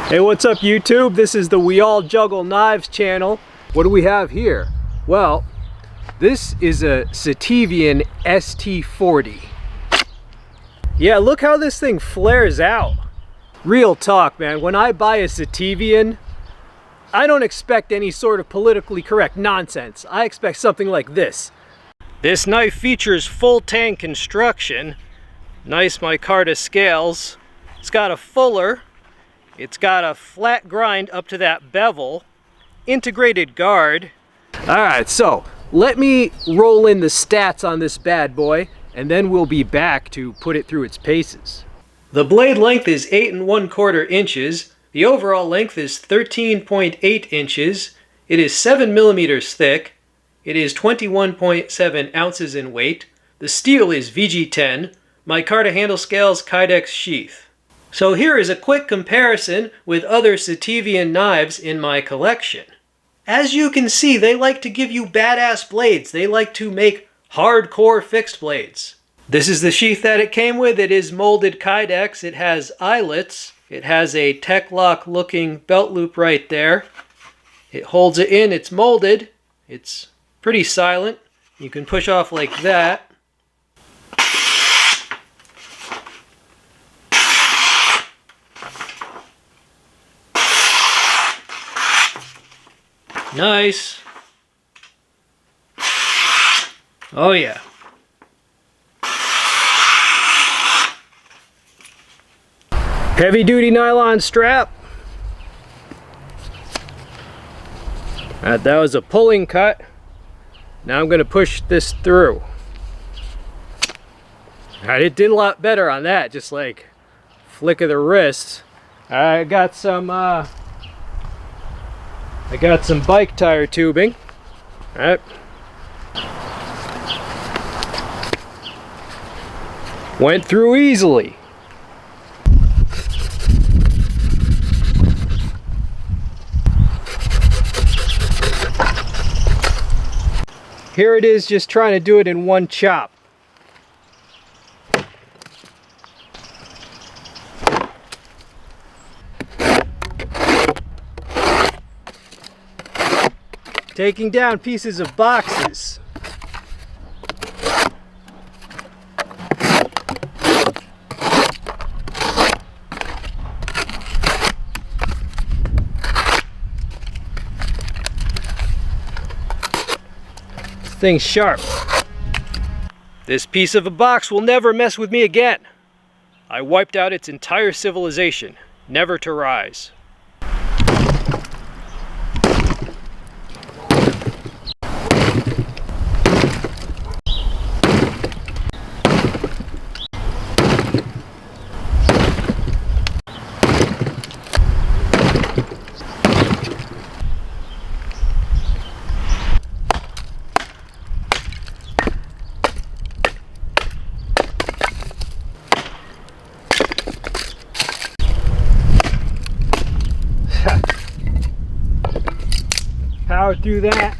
Hey, what's up YouTube? This is the We All Juggle Knives channel. What do we have here? Well, this is a Sitivien ST40. Yeah, look how this thing flares out. Real talk, man. When I buy a Sitivien, I don't expect any sort of politically correct nonsense. I expect something like this. This knife features full tang construction, nice micarta scales. It's got a fuller. It's got a flat grind up to that bevel, integrated guard. All right, so let me roll in the stats on this bad boy, and then we'll be back to put it through its paces. The blade length is 8 1/4 inches. The overall length is 13.8 inches. It is 7 millimeters thick. It is 21.7 ounces in weight. The steel is VG10. Micarta handle scales, Kydex Sheath. So here is a quick comparison with other Sitivien knives in my collection. As you can see, they like to give you badass blades. They like to make hardcore fixed blades. This is the sheath that it came with. It is molded Kydex. It has eyelets. It has a Tech-Lock looking belt loop right there. It holds it in. It's molded. It's pretty silent. You can push off like that. Nice. Oh yeah. Heavy duty nylon strap. That was a pulling cut. Now I'm going to push this through. It did a lot better on that, just like flick of the wrist. I got some bike tire tubing. All right. Went through easily. Here it is, just trying to do it in one chop. Taking down pieces of boxes. This thing's sharp. This piece of a box will never mess with me again. I wiped out its entire civilization, never to rise. Power through that.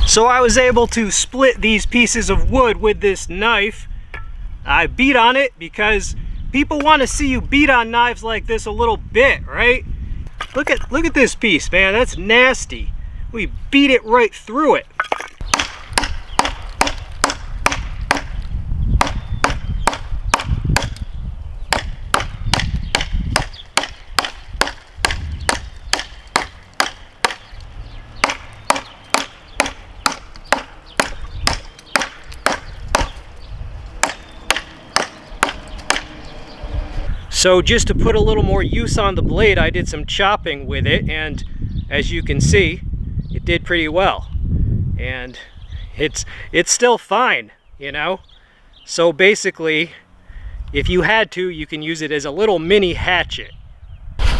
So I was able to split these pieces of wood with this knife. I beat on it because people want to see you beat on knives like this a little bit, right? Look at this piece, man. That's nasty. We beat it right through it. So just to put a little more use on the blade, I did some chopping with it, and as you can see, it did pretty well. And it's still fine, you know? So basically, if you had to, you can use it as a little mini hatchet.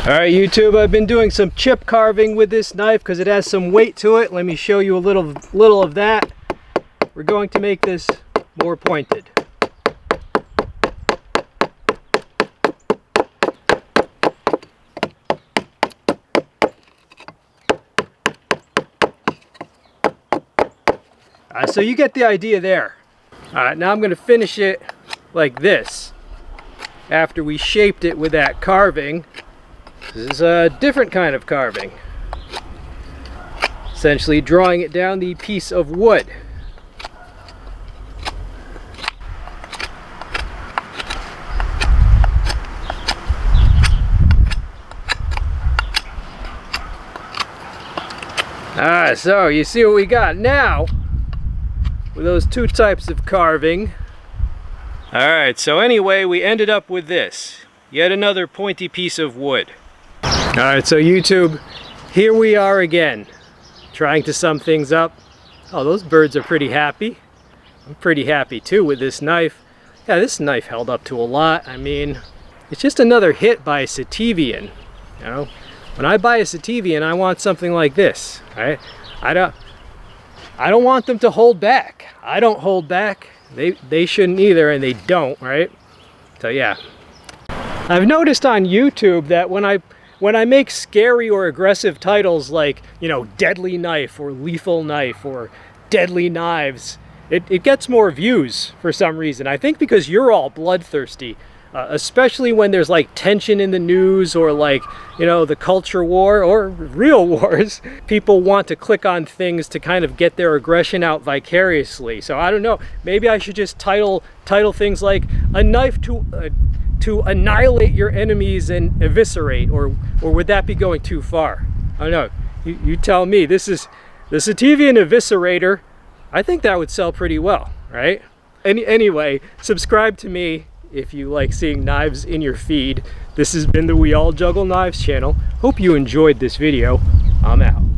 Alright YouTube, I've been doing some chip carving with this knife because it has some weight to it. Let me show you a little of that. We're going to make this more pointed. So you get the idea there. Alright, now I'm going to finish it like this. After we shaped it with that carving. This is a different kind of carving. Essentially drawing it down the piece of wood. So you see what we got now with those two types of carving. Alright, so anyway, we ended up with this. Yet another pointy piece of wood. Alright, so YouTube, here we are again, trying to sum things up. Oh, those birds are pretty happy. I'm pretty happy too with this knife. Yeah, this knife held up to a lot. I mean, it's just another hit by a Sitivien, you know? When I buy a Sitivien, I want something like this, right? I don't want them to hold back. I don't hold back. They shouldn't either, and they don't, right? So yeah. I've noticed on YouTube that when I make scary or aggressive titles like, you know, deadly knife or lethal knife or deadly knives, it gets more views for some reason. I think because you're all bloodthirsty. Especially when there's like tension in the news or like, you know, the culture war or real wars. People want to click on things to kind of get their aggression out vicariously. So I don't know, maybe I should just title things like a knife to annihilate your enemies and eviscerate, or would that be going too far? I don't know, you tell me. This is the Sitivien Eviscerator. I think that would sell pretty well, right? Anyway, subscribe to me if you like seeing knives in your feed. This has been the We All Juggle Knives channel. Hope you enjoyed this video. I'm out.